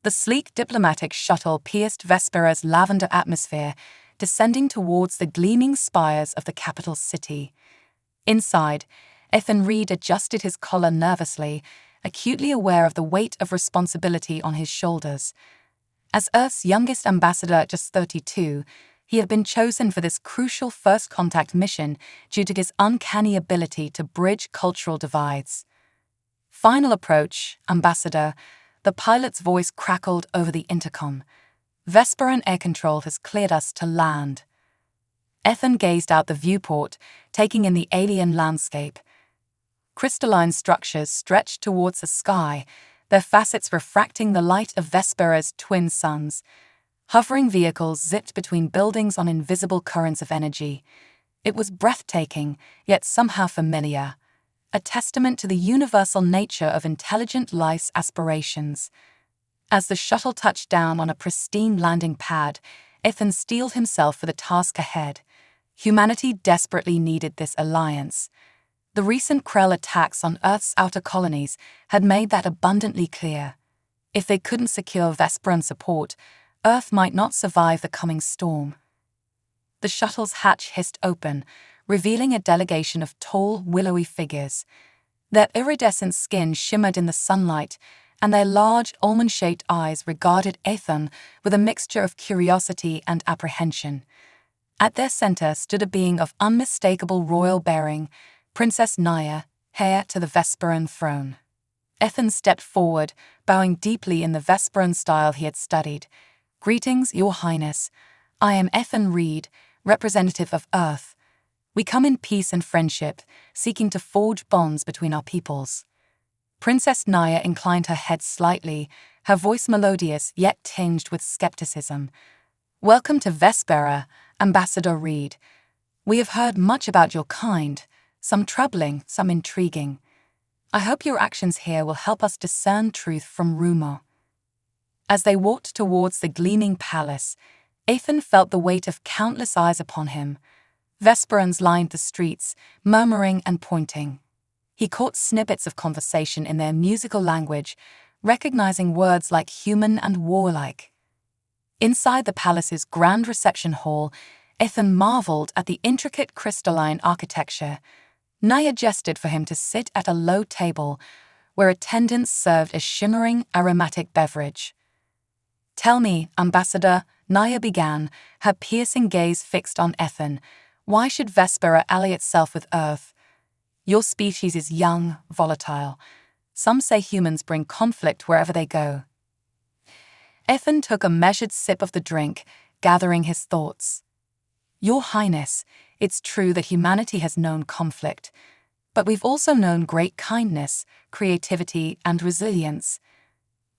The sleek diplomatic shuttle pierced Vespera's lavender atmosphere, descending towards the gleaming spires of the capital city. Inside, Ethan Reed adjusted his collar nervously, acutely aware of the weight of responsibility on his shoulders. As Earth's youngest ambassador at just 32, he had been chosen for this crucial first contact mission due to his uncanny ability to bridge cultural divides. "Final approach, Ambassador," the pilot's voice crackled over the intercom. "Vesperan air control has cleared us to land." Ethan gazed out the viewport, taking in the alien landscape. Crystalline structures stretched towards the sky, their facets refracting the light of Vespera's twin suns. Hovering vehicles zipped between buildings on invisible currents of energy. It was breathtaking, yet somehow familiar, a testament to the universal nature of intelligent life's aspirations. As the shuttle touched down on a pristine landing pad, Ethan steeled himself for the task ahead. Humanity desperately needed this alliance. The recent Krell attacks on Earth's outer colonies had made that abundantly clear. If they couldn't secure Vesperan support, Earth might not survive the coming storm. The shuttle's hatch hissed open, revealing a delegation of tall, willowy figures. Their iridescent skin shimmered in the sunlight, and their large, almond-shaped eyes regarded Ethan with a mixture of curiosity and apprehension. At their center stood a being of unmistakable royal bearing, Princess Naya, heir to the Vesperan throne. Ethan stepped forward, bowing deeply in the Vesperan style he had studied. "Greetings, Your Highness. I am Ethan Reed, representative of Earth. We come in peace and friendship, seeking to forge bonds between our peoples." Princess Naya inclined her head slightly, her voice melodious yet tinged with skepticism. "Welcome to Vespera, Ambassador Reed. We have heard much about your kind, some troubling, some intriguing. I hope your actions here will help us discern truth from rumor." As they walked towards the gleaming palace, Ethan felt the weight of countless eyes upon him. Vesperans lined the streets, murmuring and pointing. He caught snippets of conversation in their musical language, recognizing words like human and warlike. Inside the palace's grand reception hall, Ethan marveled at the intricate crystalline architecture. Naya gestured for him to sit at a low table, where attendants served a shimmering, aromatic beverage. "Tell me, Ambassador," Naya began, her piercing gaze fixed on Ethan, "why should Vespera ally itself with Earth? Your species is young, volatile. Some say humans bring conflict wherever they go." Ethan took a measured sip of the drink, gathering his thoughts. "Your Highness, it's true that humanity has known conflict, but we've also known great kindness, creativity, and resilience.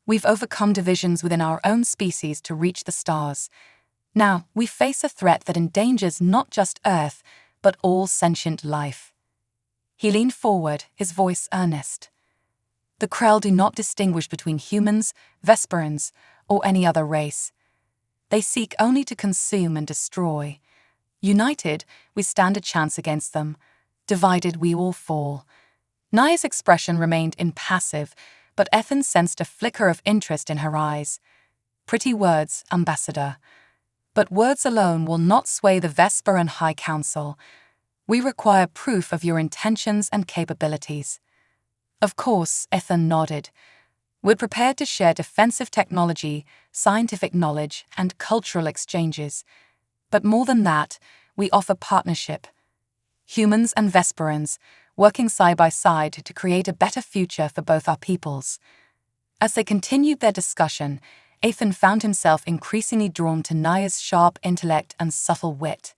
We've overcome divisions within our own species to reach the stars. Now, we face a threat that endangers not just Earth, but all sentient life." He leaned forward, his voice earnest. "The Krell do not distinguish between humans, Vesperans, or any other race. They seek only to consume and destroy. United, we stand a chance against them. Divided, we all fall." Naya's expression remained impassive, but Ethan sensed a flicker of interest in her eyes. "Pretty words, Ambassador. But words alone will not sway the Vesperan High Council. We require proof of your intentions and capabilities." "Of course," Ethan nodded. "We're prepared to share defensive technology, scientific knowledge, and cultural exchanges. But more than that, we offer partnership. Humans and Vesperans, working side by side to create a better future for both our peoples." As they continued their discussion, Ethan found himself increasingly drawn to Naya's sharp intellect and subtle wit.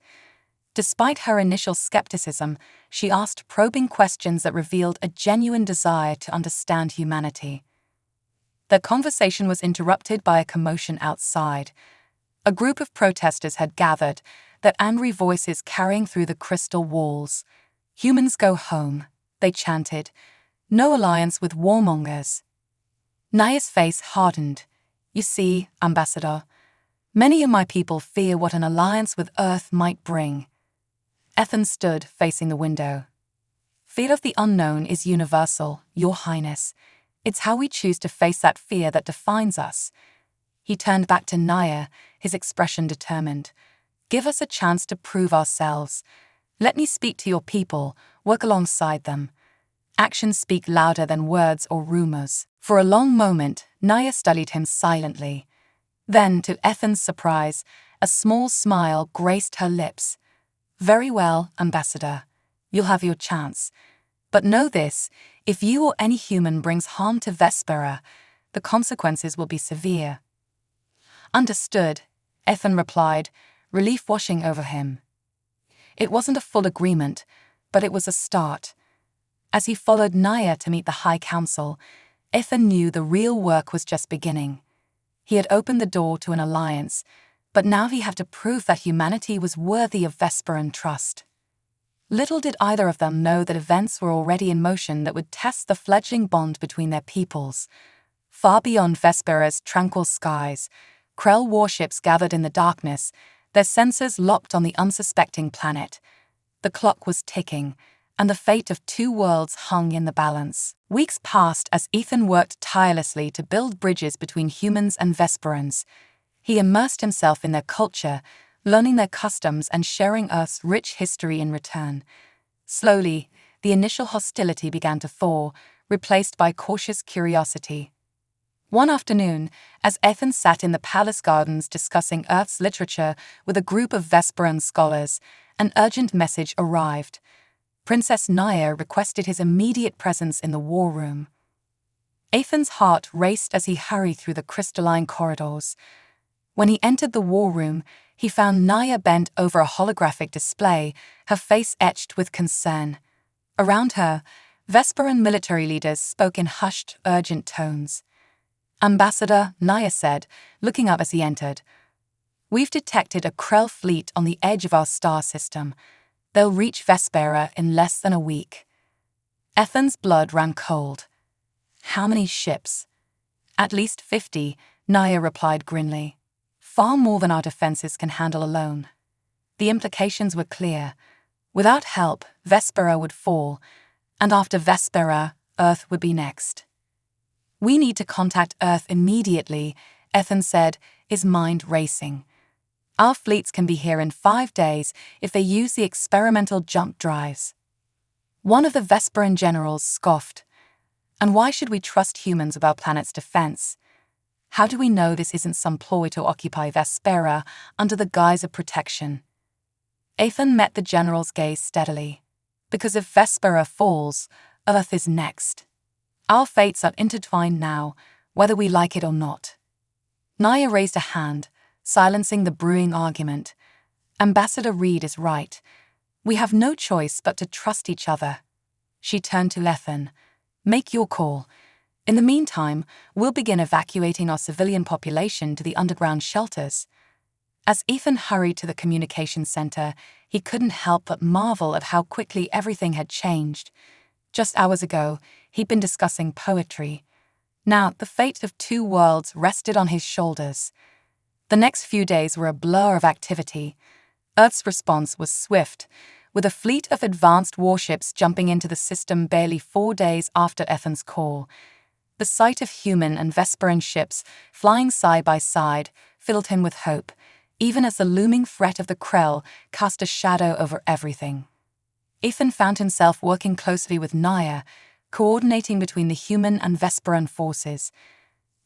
Despite her initial skepticism, she asked probing questions that revealed a genuine desire to understand humanity. Their conversation was interrupted by a commotion outside. A group of protesters had gathered, their angry voices carrying through the crystal walls. "Humans go home," they chanted. "No alliance with warmongers." Naya's face hardened. "You see, Ambassador, many of my people fear what an alliance with Earth might bring." Ethan stood, facing the window. "Fear of the unknown is universal, Your Highness. It's how we choose to face that fear that defines us. He turned back to Naya, his expression determined. "Give us a chance to prove ourselves. Let me speak to your people, work alongside them. Actions speak louder than words or rumors." For a long moment, Naya studied him silently. Then, to Ethan's surprise, a small smile graced her lips. "Very well, Ambassador. You'll have your chance. But know this, if you or any human brings harm to Vespera, the consequences will be severe." "Understood," Ethan replied, relief washing over him. It wasn't a full agreement, but it was a start. As he followed Naya to meet the High Council, Ethan knew the real work was just beginning. He had opened the door to an alliance, but now he had to prove that humanity was worthy of Vesperan trust. Little did either of them know that events were already in motion that would test the fledgling bond between their peoples. Far beyond Vespera's tranquil skies, Krell warships gathered in the darkness, their sensors locked on the unsuspecting planet. The clock was ticking, and the fate of two worlds hung in the balance. Weeks passed as Ethan worked tirelessly to build bridges between humans and Vesperans. He immersed himself in their culture, learning their customs and sharing Earth's rich history in return. Slowly, the initial hostility began to thaw, replaced by cautious curiosity. One afternoon, as Ethan sat in the palace gardens discussing Earth's literature with a group of Vesperan scholars, an urgent message arrived. Princess Naya requested his immediate presence in the war room. Ethan's heart raced as he hurried through the crystalline corridors. When he entered the war room, he found Naya bent over a holographic display, her face etched with concern. Around her, Vesperan military leaders spoke in hushed, urgent tones. "Ambassador," Naya said, looking up as he entered, "we've detected a Krell fleet on the edge of our star system. They'll reach Vespera in less than a week." Ethan's blood ran cold. "How many ships?" "At least 50, Naya replied grimly. "Far more than our defenses can handle alone." The implications were clear. Without help, Vespera would fall, and after Vespera, Earth would be next. "We need to contact Earth immediately," Ethan said, his mind racing. "Our fleets can be here in 5 days if they use the experimental jump drives." One of the Vesperan generals scoffed. "And why should we trust humans with our planet's defense? How do we know this isn't some ploy to occupy Vespera under the guise of protection?" Ethan met the general's gaze steadily. "Because if Vespera falls, Earth is next. Our fates are intertwined now, whether we like it or not." Naya raised a hand, silencing the brewing argument. "Ambassador Reed is right. We have no choice but to trust each other." She turned to Ethan. "Make your call. In the meantime, we'll begin evacuating our civilian population to the underground shelters." As Ethan hurried to the communications center, he couldn't help but marvel at how quickly everything had changed. Just hours ago, he'd been discussing poetry. Now, the fate of two worlds rested on his shoulders. The next few days were a blur of activity. Earth's response was swift, with a fleet of advanced warships jumping into the system barely 4 days after Ethan's call. The sight of human and Vesperan ships flying side by side filled him with hope, even as the looming threat of the Krell cast a shadow over everything. Ethan found himself working closely with Naya, coordinating between the human and Vesperan forces.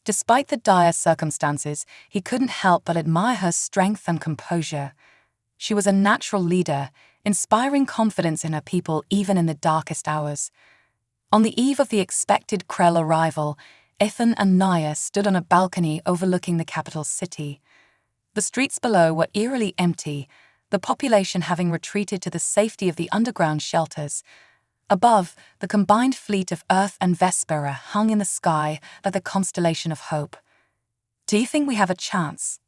Despite the dire circumstances, he couldn't help but admire her strength and composure. She was a natural leader, inspiring confidence in her people even in the darkest hours. On the eve of the expected Krell arrival, Ethan and Naya stood on a balcony overlooking the capital city. The streets below were eerily empty, the population having retreated to the safety of the underground shelters. Above, the combined fleet of Earth and Vespera hung in the sky like the constellation of hope. "Do you think we have a chance?"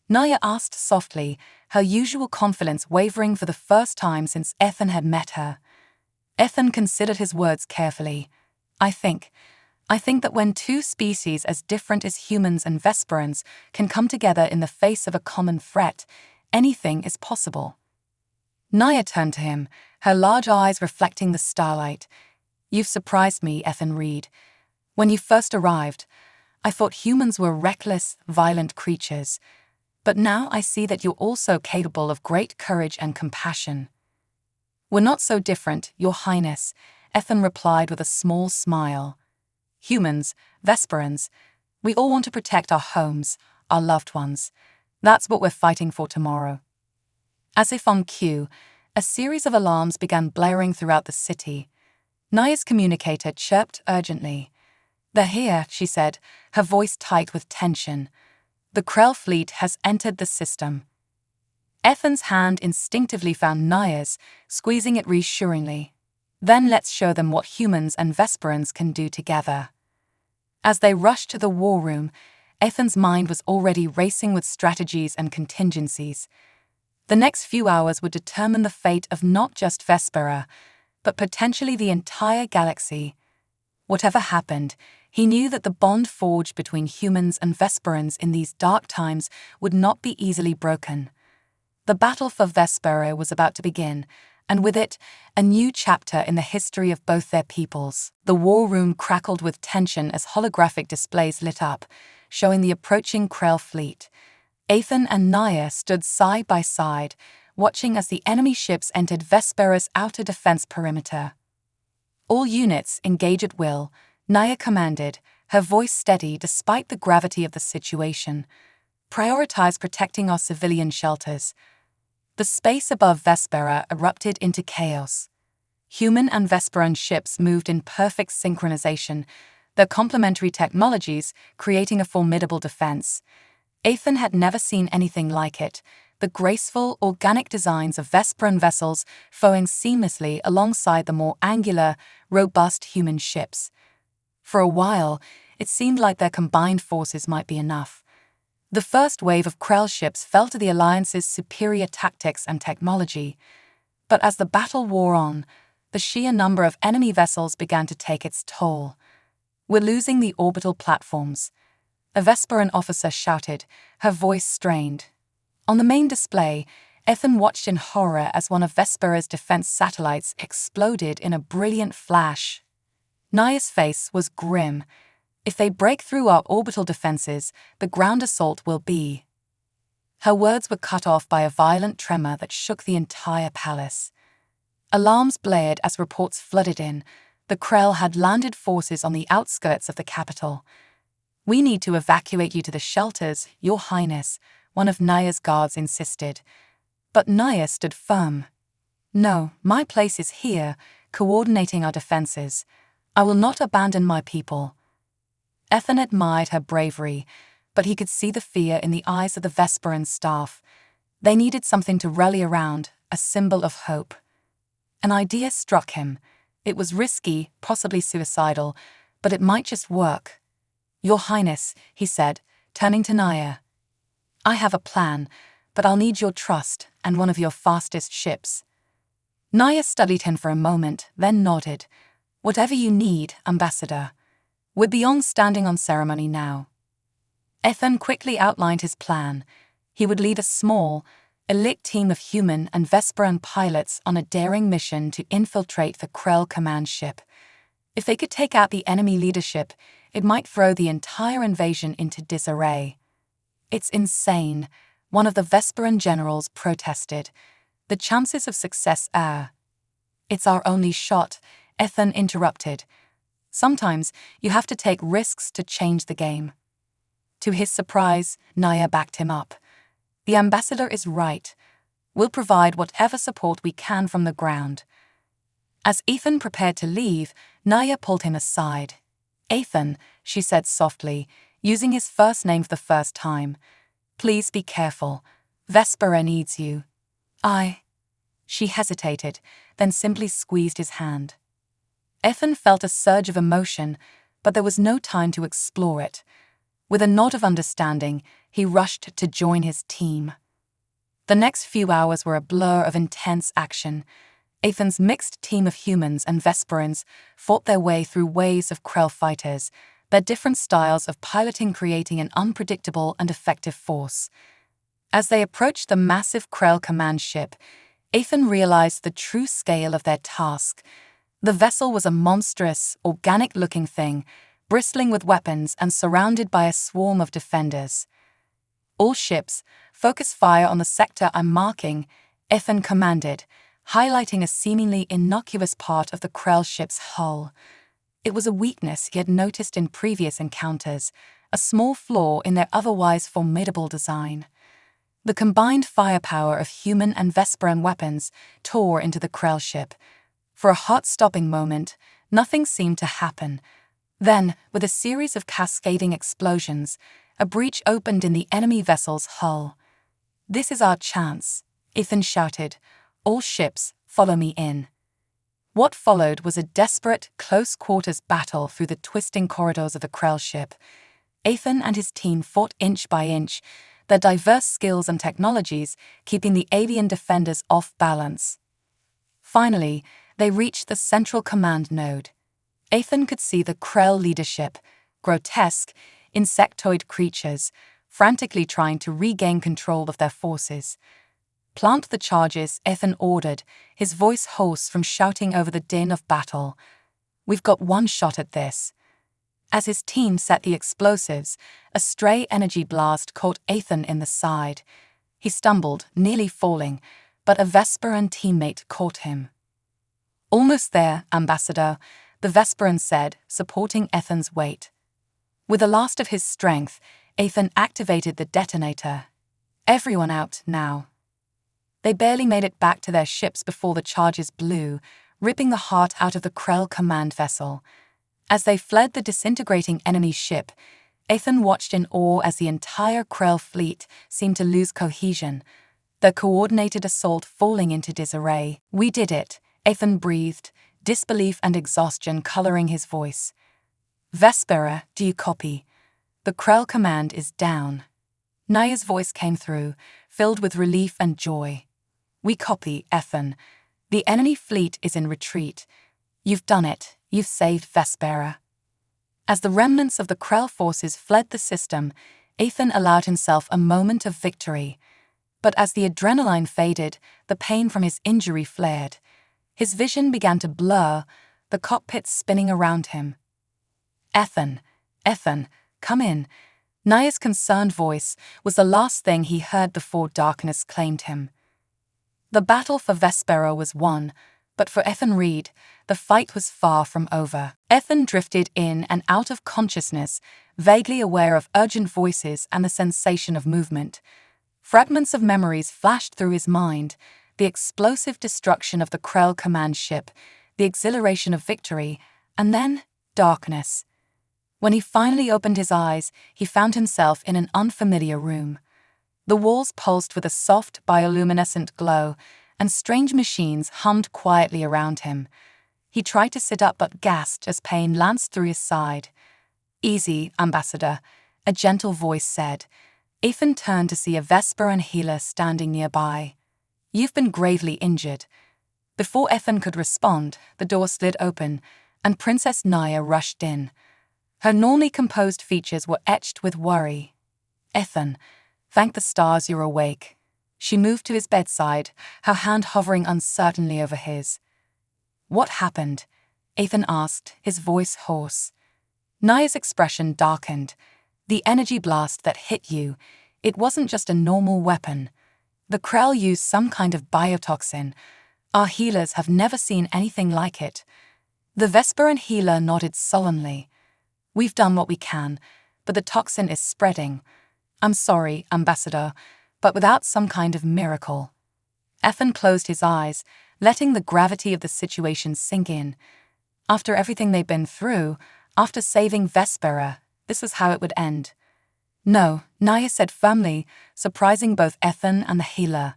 Naya asked softly, her usual confidence wavering for the first time since Ethan had met her. Ethan considered his words carefully. I think that when two species as different as humans and Vesperans can come together in the face of a common threat, anything is possible." Naya turned to him, her large eyes reflecting the starlight. "You've surprised me, Ethan Reed. When you first arrived, I thought humans were reckless, violent creatures, but now I see that you're also capable of great courage and compassion." "We're not so different, Your Highness," Ethan replied with a small smile. "Humans, Vesperans, we all want to protect our homes, our loved ones. That's what we're fighting for tomorrow." As if on cue, a series of alarms began blaring throughout the city. Naya's communicator chirped urgently. "They're here," she said, her voice tight with tension. "The Krell fleet has entered the system." Ethan's hand instinctively found Naya's, squeezing it reassuringly. "Then let's show them what humans and Vesperans can do together." As they rushed to the war room, Ethan's mind was already racing with strategies and contingencies. The next few hours would determine the fate of not just Vespera, but potentially the entire galaxy. Whatever happened, he knew that the bond forged between humans and Vesperans in these dark times would not be easily broken. The battle for Vespera was about to begin, and with it, a new chapter in the history of both their peoples. The war room crackled with tension as holographic displays lit up, showing the approaching Krell fleet. Ethan and Naya stood side by side, watching as the enemy ships entered Vespera's outer defense perimeter. "All units engage at will," Naya commanded, her voice steady despite the gravity of the situation. "Prioritize protecting our civilian shelters." The space above Vespera erupted into chaos. Human and Vesperan ships moved in perfect synchronization, their complementary technologies creating a formidable defense. Ethan had never seen anything like it, the graceful, organic designs of Vesperan vessels flowing seamlessly alongside the more angular, robust human ships. For a while, it seemed like their combined forces might be enough. The first wave of Krell ships fell to the Alliance's superior tactics and technology, but as the battle wore on, the sheer number of enemy vessels began to take its toll. "We're losing the orbital platforms," a Vesperan officer shouted, her voice strained. On the main display, Ethan watched in horror as one of Vespera's defense satellites exploded in a brilliant flash. Naya's face was grim. "If they break through our orbital defenses, the ground assault will be..." Her words were cut off by a violent tremor that shook the entire palace. Alarms blared as reports flooded in. The Krell had landed forces on the outskirts of the capital. "We need to evacuate you to the shelters, Your Highness," one of Naya's guards insisted. But Naya stood firm. "No, my place is here, coordinating our defenses. I will not abandon my people." Ethan admired her bravery, but he could see the fear in the eyes of the Vesperan staff. They needed something to rally around, a symbol of hope. An idea struck him. It was risky, possibly suicidal, but it might just work. "Your Highness," he said, turning to Naya. "I have a plan, but I'll need your trust and one of your fastest ships." Naya studied him for a moment, then nodded. "Whatever you need, Ambassador. We're beyond standing on ceremony now." Ethan quickly outlined his plan. He would lead a small, elite team of human and Vesperan pilots on a daring mission to infiltrate the Krell command ship. If they could take out the enemy leadership, it might throw the entire invasion into disarray. "It's insane," one of the Vesperan generals protested. "The chances of success are..." "It's our only shot," Ethan interrupted. "Sometimes you have to take risks to change the game." To his surprise, Naya backed him up. "The ambassador is right. We'll provide whatever support we can from the ground." As Ethan prepared to leave, Naya pulled him aside. "Ethan," she said softly, using his first name for the first time, "please be careful. Vespera needs you." She hesitated, then simply squeezed his hand. Ethan felt a surge of emotion, but there was no time to explore it. With a nod of understanding, he rushed to join his team. The next few hours were a blur of intense action. Ethan's mixed team of humans and Vesperans fought their way through waves of Krell fighters, their different styles of piloting creating an unpredictable and effective force. As they approached the massive Krell command ship, Ethan realized the true scale of their task. The vessel was a monstrous, organic-looking thing, bristling with weapons and surrounded by a swarm of defenders. "All ships, focus fire on the sector I'm marking," Ethan commanded, highlighting a seemingly innocuous part of the Krell ship's hull. It was a weakness he had noticed in previous encounters, a small flaw in their otherwise formidable design. The combined firepower of human and Vesperan weapons tore into the Krell ship. For a heart-stopping moment, nothing seemed to happen. Then, with a series of cascading explosions, a breach opened in the enemy vessel's hull. "This is our chance," Ethan shouted. "All ships, follow me in." What followed was a desperate, close-quarters battle through the twisting corridors of the Krell ship. Ethan and his team fought inch by inch, their diverse skills and technologies keeping the alien defenders off balance. Finally, they reached the central command node. Ethan could see the Krell leadership, grotesque, insectoid creatures, frantically trying to regain control of their forces. "Plant the charges," Ethan ordered, his voice hoarse from shouting over the din of battle. "We've got one shot at this." As his team set the explosives, a stray energy blast caught Ethan in the side. He stumbled, nearly falling, but a Vesperan teammate caught him. "Almost there, Ambassador," the Vesperan said, supporting Ethan's weight. With the last of his strength, Ethan activated the detonator. "Everyone out, now." They barely made it back to their ships before the charges blew, ripping the heart out of the Krell command vessel. As they fled the disintegrating enemy ship, Ethan watched in awe as the entire Krell fleet seemed to lose cohesion, their coordinated assault falling into disarray. "We did it," Ethan breathed, disbelief and exhaustion coloring his voice. "Vespera, do you copy? The Krell command is down." Naya's voice came through, filled with relief and joy. "We copy, Ethan. The enemy fleet is in retreat. You've done it. You've saved Vespera." As the remnants of the Krell forces fled the system, Ethan allowed himself a moment of victory. But as the adrenaline faded, the pain from his injury flared. His vision began to blur, the cockpit spinning around him. Ethan, come in." Naya's concerned voice was the last thing he heard before darkness claimed him. The battle for Vespera was won, but for Ethan Reed, the fight was far from over. Ethan drifted in and out of consciousness, vaguely aware of urgent voices and the sensation of movement. Fragments of memories flashed through his mind, the explosive destruction of the Krell command ship, the exhilaration of victory, and then darkness. When he finally opened his eyes, he found himself in an unfamiliar room. The walls pulsed with a soft, bioluminescent glow, and strange machines hummed quietly around him. He tried to sit up but gasped as pain lanced through his side. "Easy, Ambassador," a gentle voice said. Ethan turned to see a Vesperan healer standing nearby. "You've been gravely injured." Before Ethan could respond, the door slid open, and Princess Naya rushed in. Her normally composed features were etched with worry. "Ethan, thank the stars you're awake." She moved to his bedside, her hand hovering uncertainly over his. "What happened?" Ethan asked, his voice hoarse. Naya's expression darkened. "The energy blast that hit you, it wasn't just a normal weapon. The Krell used some kind of biotoxin. Our healers have never seen anything like it." The Vesperan healer nodded sullenly. "We've done what we can, but the toxin is spreading. I'm sorry, Ambassador, but without some kind of miracle." Ethan closed his eyes, letting the gravity of the situation sink in. After everything they'd been through, after saving Vespera, this was how it would end. "No," Naya said firmly, surprising both Ethan and the healer.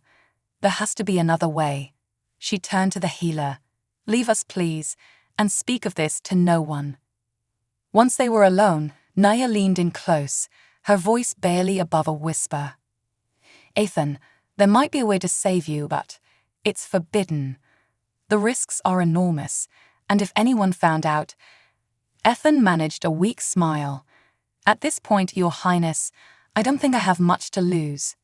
"There has to be another way." She turned to the healer. "Leave us, please, and speak of this to no one." Once they were alone, Naya leaned in close, her voice barely above a whisper. "Ethan, there might be a way to save you, but it's forbidden. The risks are enormous, and if anyone found out..." Ethan managed a weak smile. "At this point, Your Highness, I don't think I have much to lose."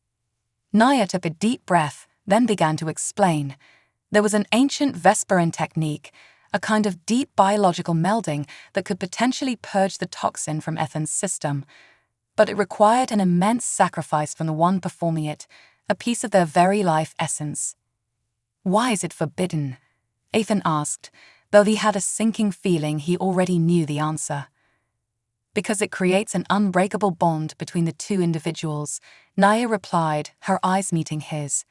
Naya took a deep breath, then began to explain. There was an ancient Vesperan technique, a kind of deep biological melding that could potentially purge the toxin from Ethan's system. But it required an immense sacrifice from the one performing it, a piece of their very life essence. "Why is it forbidden?" Ethan asked, though he had a sinking feeling he already knew the answer. "Because it creates an unbreakable bond between the two individuals," Naya replied, her eyes meeting his.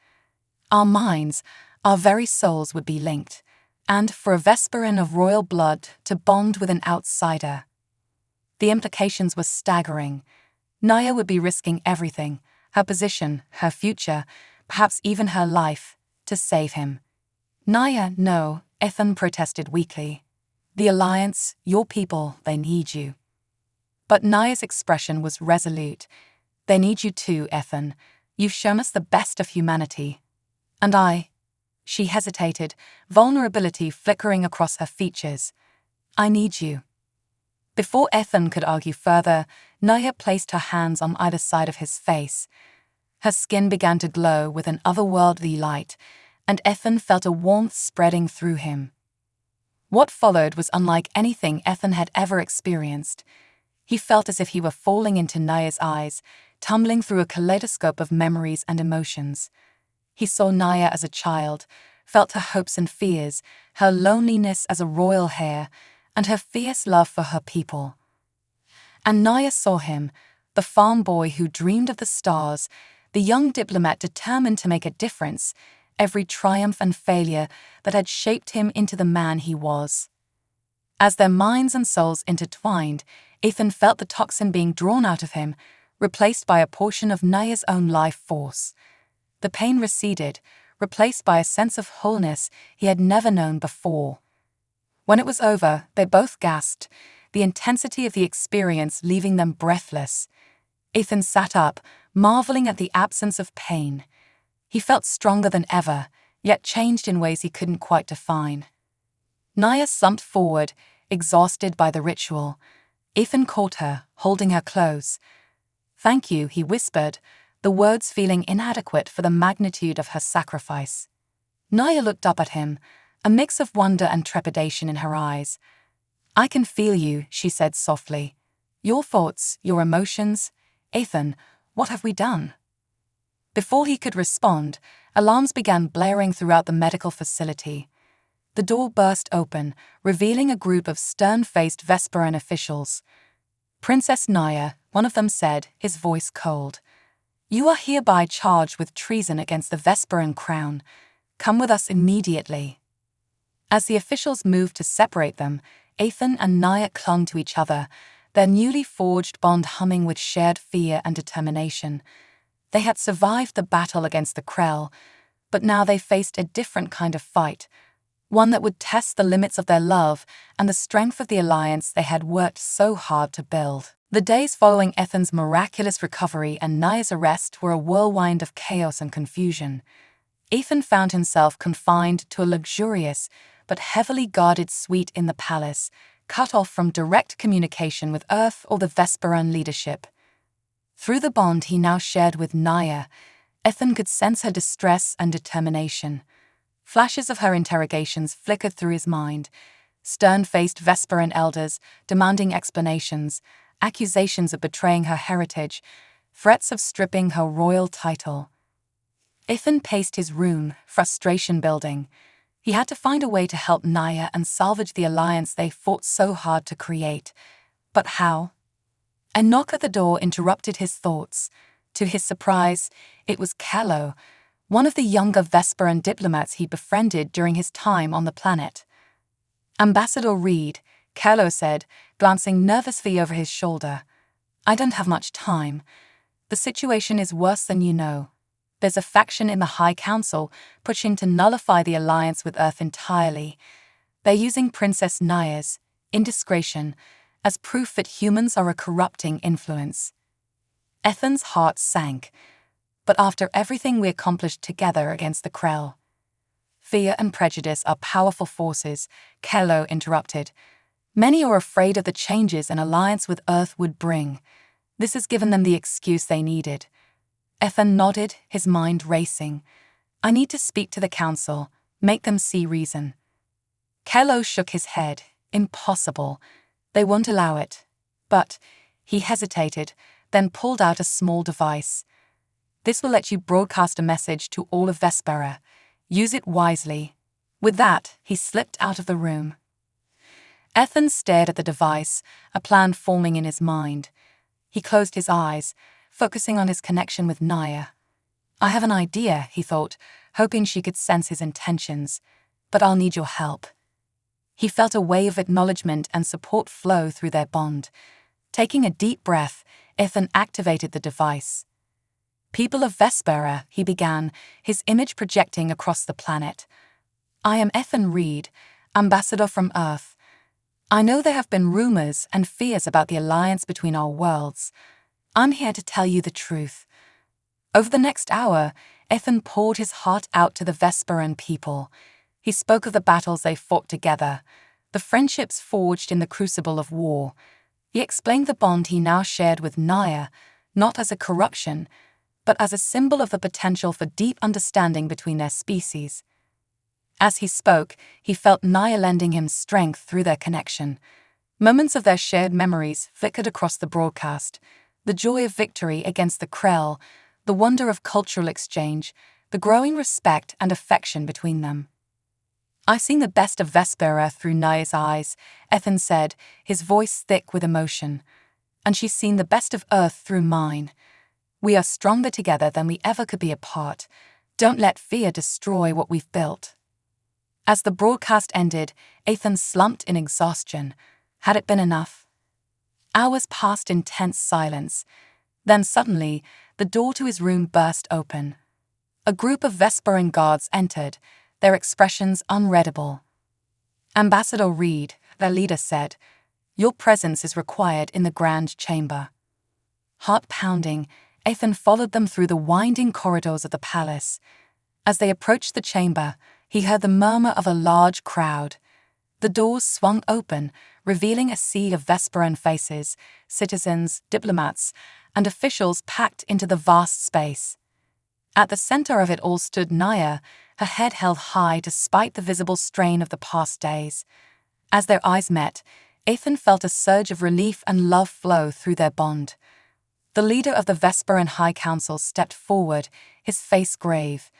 "Our minds, our very souls would be linked, and for a Vesperan of royal blood to bond with an outsider." The implications were staggering. Naya would be risking everything, her position, her future, perhaps even her life, to save him. "Naya, no," Ethan protested weakly. "The Alliance, your people, they need you." But Naya's expression was resolute. "They need you too, Ethan. You've shown us the best of humanity. And I—" She hesitated, vulnerability flickering across her features. "I need you." Before Ethan could argue further, Naya placed her hands on either side of his face. Her skin began to glow with an otherworldly light, and Ethan felt a warmth spreading through him. What followed was unlike anything Ethan had ever experienced. He felt as if he were falling into Naya's eyes, tumbling through a kaleidoscope of memories and emotions. He saw Naya as a child, felt her hopes and fears, her loneliness as a royal heir, and her fierce love for her people. And Naya saw him, the farm boy who dreamed of the stars, the young diplomat determined to make a difference, every triumph and failure that had shaped him into the man he was. As their minds and souls intertwined, Ethan felt the toxin being drawn out of him, replaced by a portion of Naya's own life force. The pain receded, replaced by a sense of wholeness he had never known before. When it was over, they both gasped, the intensity of the experience leaving them breathless. Ethan sat up, marveling at the absence of pain. He felt stronger than ever, yet changed in ways he couldn't quite define. Naya slumped forward, exhausted by the ritual. Ethan caught her, holding her close. "Thank you," he whispered, the words feeling inadequate for the magnitude of her sacrifice. Naya looked up at him, a mix of wonder and trepidation in her eyes. "I can feel you," she said softly. "Your thoughts, your emotions. Ethan, what have we done?" Before he could respond, alarms began blaring throughout the medical facility. The door burst open, revealing a group of stern-faced Vesperan officials. "Princess Naya," one of them said, his voice cold. "You are hereby charged with treason against the Vesperan crown. Come with us immediately." As the officials moved to separate them, Ethan and Naya clung to each other, their newly forged bond humming with shared fear and determination. They had survived the battle against the Krell, but now they faced a different kind of fight, one that would test the limits of their love and the strength of the alliance they had worked so hard to build. The days following Ethan's miraculous recovery and Naya's arrest were a whirlwind of chaos and confusion. Ethan found himself confined to a luxurious but heavily guarded suite in the palace, cut off from direct communication with Earth or the Vesperan leadership. Through the bond he now shared with Naya, Ethan could sense her distress and determination. Flashes of her interrogations flickered through his mind, stern-faced Vesperan elders demanding explanations, accusations of betraying her heritage, threats of stripping her royal title. Ethan paced his room, frustration building. He had to find a way to help Naya and salvage the alliance they fought so hard to create. But how? A knock at the door interrupted his thoughts. To his surprise, it was Kello, one of the younger Vesperan diplomats he befriended during his time on the planet. "Ambassador Reed," Kello said, glancing nervously over his shoulder. "I don't have much time. The situation is worse than you know. There's a faction in the High Council pushing to nullify the alliance with Earth entirely. They're using Princess Naya's indiscretion as proof that humans are a corrupting influence." Ethan's heart sank. "But after everything we accomplished together against the Krell." "Fear and prejudice are powerful forces," Kello interrupted. "Many are afraid of the changes an alliance with Earth would bring. This has given them the excuse they needed." Ethan nodded, his mind racing. "I need to speak to the council, make them see reason." Kello shook his head. Impossible. They won't allow it. But he hesitated, then pulled out a small device. This will let you broadcast a message to all of Vespera. Use it wisely. With that, he slipped out of the room. Ethan stared at the device, a plan forming in his mind. He closed his eyes, focusing on his connection with Naya. I have an idea, he thought, hoping she could sense his intentions. But I'll need your help. He felt a wave of acknowledgement and support flow through their bond. Taking a deep breath, Ethan activated the device. People of Vespera, he began, his image projecting across the planet. I am Ethan Reed, ambassador from Earth. I know there have been rumors and fears about the alliance between our worlds. I'm here to tell you the truth. Over the next hour, Ethan poured his heart out to the Vesperan people. He spoke of the battles they fought together, the friendships forged in the crucible of war. He explained the bond he now shared with Naya, not as a corruption, but as a symbol of the potential for deep understanding between their species. As he spoke, he felt Naya lending him strength through their connection. Moments of their shared memories flickered across the broadcast. The joy of victory against the Krell, the wonder of cultural exchange, the growing respect and affection between them. I've seen the best of Vespera through Naya's eyes, Ethan said, his voice thick with emotion. And she's seen the best of Earth through mine. We are stronger together than we ever could be apart. Don't let fear destroy what we've built. As the broadcast ended, Ethan slumped in exhaustion. Had it been enough? Hours passed in tense silence. Then suddenly, the door to his room burst open. A group of Vesperan guards entered, their expressions unreadable. Ambassador Reed, their leader said, your presence is required in the Grand Chamber. Heart-pounding, Ethan followed them through the winding corridors of the palace. As they approached the chamber, he heard the murmur of a large crowd. The doors swung open, revealing a sea of Vesperan faces, citizens, diplomats, and officials packed into the vast space. At the center of it all stood Naya, her head held high despite the visible strain of the past days. As their eyes met, Ethan felt a surge of relief and love flow through their bond. The leader of the Vesperan High Council stepped forward, his face grave.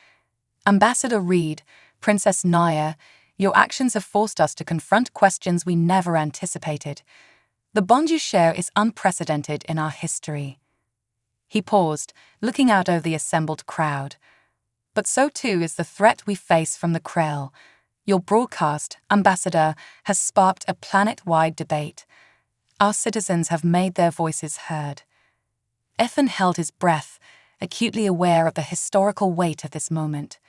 Ambassador Reed, Princess Naya, your actions have forced us to confront questions we never anticipated. The bond you share is unprecedented in our history. He paused, looking out over the assembled crowd. But so too is the threat we face from the Krell. Your broadcast, Ambassador, has sparked a planet-wide debate. Our citizens have made their voices heard. Ethan held his breath, acutely aware of the historical weight of this moment.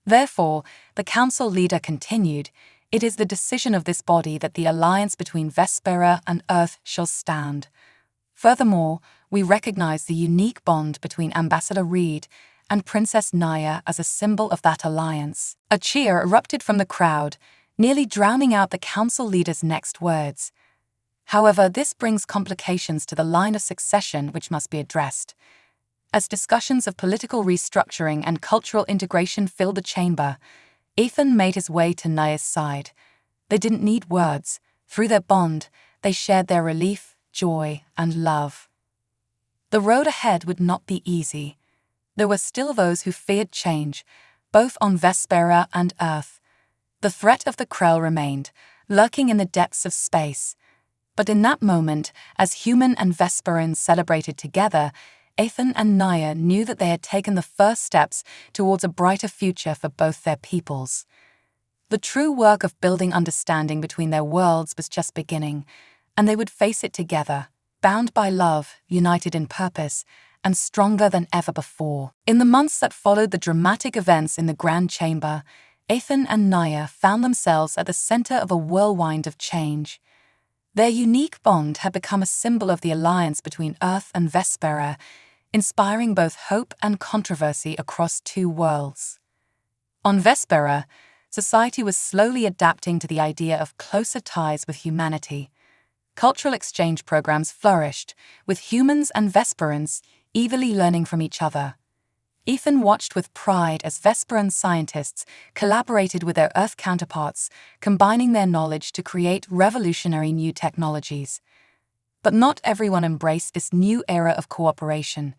Therefore, the council leader continued, it is the decision of this body that the alliance between Vespera and Earth shall stand. Furthermore, we recognize the unique bond between Ambassador Reed and Princess Naya as a symbol of that alliance. A cheer erupted from the crowd, nearly drowning out the council leader's next words. However, this brings complications to the line of succession which must be addressed. As discussions of political restructuring and cultural integration filled the chamber, Ethan made his way to Naya's side. They didn't need words. Through their bond, they shared their relief, joy, and love. The road ahead would not be easy. There were still those who feared change, both on Vespera and Earth. The threat of the Krell remained, lurking in the depths of space. But in that moment, as human and Vesperan celebrated together, Ethan and Naya knew that they had taken the first steps towards a brighter future for both their peoples. The true work of building understanding between their worlds was just beginning, and they would face it together, bound by love, united in purpose, and stronger than ever before. In the months that followed the dramatic events in the Grand Chamber, Ethan and Naya found themselves at the center of a whirlwind of change. Their unique bond had become a symbol of the alliance between Earth and Vespera, inspiring both hope and controversy across two worlds. On Vespera, society was slowly adapting to the idea of closer ties with humanity. Cultural exchange programs flourished, with humans and Vesperans eagerly learning from each other. Ethan watched with pride as Vesperan scientists collaborated with their Earth counterparts, combining their knowledge to create revolutionary new technologies. But not everyone embraced this new era of cooperation.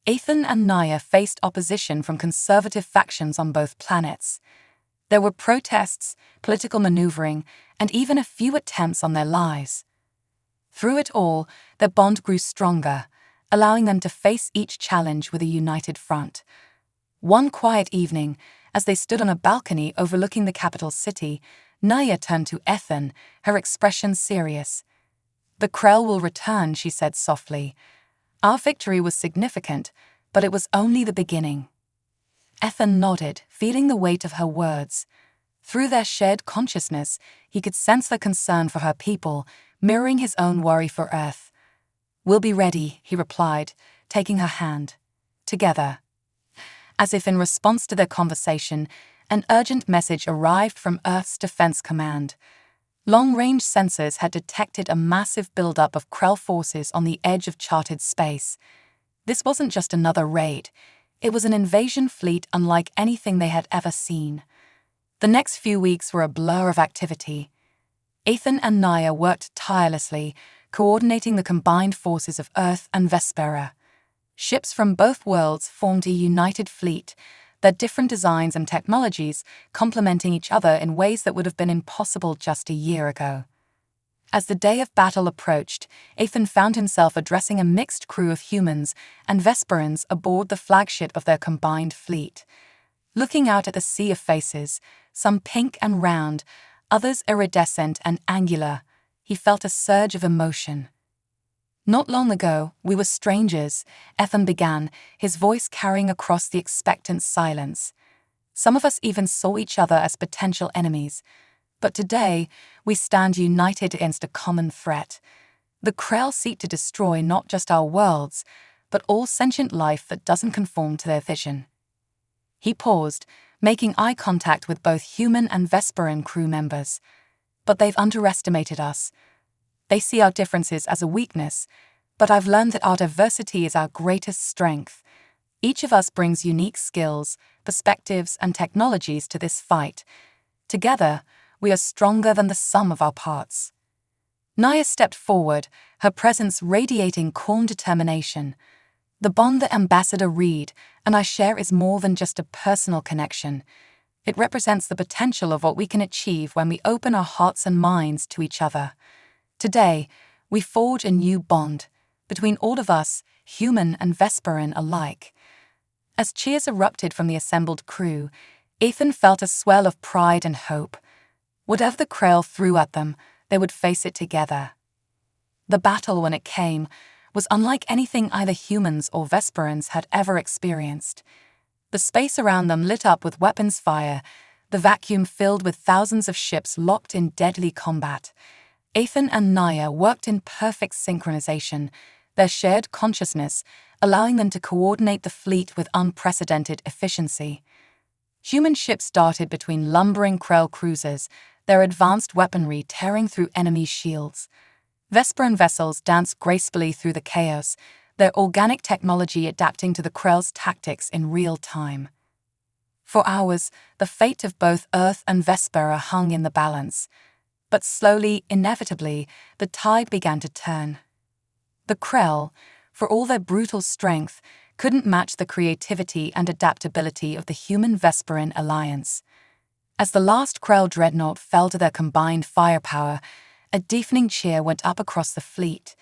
Ethan and Naya faced opposition from conservative factions on both planets. There were protests, political maneuvering, and even a few attempts on their lives. Through it all, their bond grew stronger, allowing them to face each challenge with a united front. One quiet evening, as they stood on a balcony overlooking the capital city, Naya turned to Ethan, her expression serious. "The Krell will return," she said softly. "Our victory was significant, but it was only the beginning." Ethan nodded, feeling the weight of her words. Through their shared consciousness, he could sense the concern for her people, mirroring his own worry for Earth. "We'll be ready," he replied, taking her hand. "Together." As if in response to their conversation, an urgent message arrived from Earth's Defense Command. Long-range sensors had detected a massive buildup of Krell forces on the edge of charted space. This wasn't just another raid. It was an invasion fleet unlike anything they had ever seen. The next few weeks were a blur of activity. Ethan and Naya worked tirelessly, coordinating the combined forces of Earth and Vespera. Ships from both worlds formed a united fleet, their different designs and technologies complementing each other in ways that would have been impossible just a year ago. As the day of battle approached, Ethan found himself addressing a mixed crew of humans and Vesperans aboard the flagship of their combined fleet. Looking out at the sea of faces, some pink and round, others iridescent and angular, he felt a surge of emotion. "Not long ago, we were strangers," Ethan began, his voice carrying across the expectant silence. "Some of us even saw each other as potential enemies. But today, we stand united against a common threat. The Krell seek to destroy not just our worlds, but all sentient life that doesn't conform to their vision." He paused, making eye contact with both human and Vesperan crew members. "But they've underestimated us. They see our differences as a weakness, but I've learned that our diversity is our greatest strength. Each of us brings unique skills, perspectives, and technologies to this fight. Together, we are stronger than the sum of our parts." Naya stepped forward, her presence radiating calm determination. "The bond that Ambassador Reed and I share is more than just a personal connection. It represents the potential of what we can achieve when we open our hearts and minds to each other. Today, we forge a new bond, between all of us, human and Vesperan alike." As cheers erupted from the assembled crew, Ethan felt a swell of pride and hope. Whatever the Krell threw at them, they would face it together. The battle, when it came, was unlike anything either humans or Vesperans had ever experienced. The space around them lit up with weapons fire, the vacuum filled with thousands of ships locked in deadly combat. Ethan and Naya worked in perfect synchronization, their shared consciousness allowing them to coordinate the fleet with unprecedented efficiency. Human ships darted between lumbering Krell cruisers, their advanced weaponry tearing through enemy shields. Vesperan vessels danced gracefully through the chaos, their organic technology adapting to the Krell's tactics in real time. For hours, the fate of both Earth and Vespera hung in the balance. But slowly, inevitably, the tide began to turn. The Krell, for all their brutal strength, couldn't match the creativity and adaptability of the human-Vesperan alliance. As the last Krell dreadnought fell to their combined firepower, a deafening cheer went up across the fleet.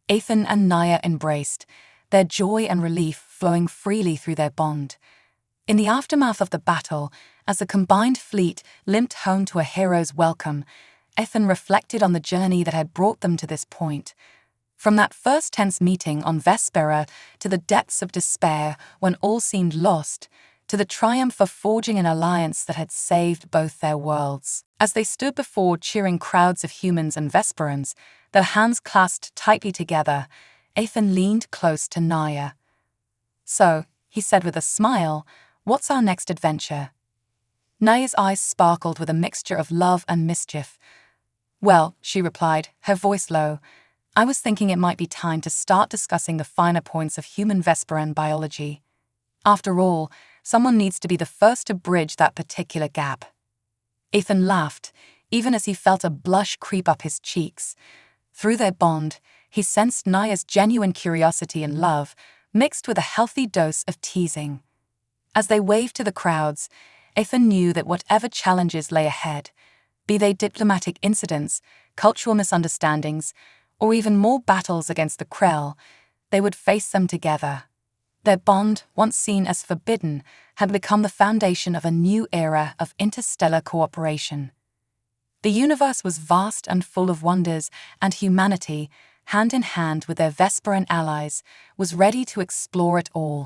Ethan and Naya embraced, their joy and relief flowing freely through their bond. In the aftermath of the battle, as the combined fleet limped home to a hero's welcome, Ethan reflected on the journey that had brought them to this point. From that first tense meeting on Vespera to the depths of despair when all seemed lost, to the triumph of forging an alliance that had saved both their worlds. As they stood before cheering crowds of humans and Vesperans, their hands clasped tightly together, Ethan leaned close to Naya. "So," he said with a smile, "what's our next adventure?" Naya's eyes sparkled with a mixture of love and mischief. "Well," she replied, her voice low, "I was thinking it might be time to start discussing the finer points of human Vesperan biology." After all, someone needs to be the first to bridge that particular gap. Ethan laughed, even as he felt a blush creep up his cheeks. Through their bond, he sensed Naya's genuine curiosity and love, mixed with a healthy dose of teasing. As they waved to the crowds, Ethan knew that whatever challenges lay ahead, be they diplomatic incidents, cultural misunderstandings, or even more battles against the Krell, they would face them together. Their bond, once seen as forbidden, had become the foundation of a new era of interstellar cooperation. The universe was vast and full of wonders, and humanity, hand in hand with their Vesperan allies, was ready to explore it all.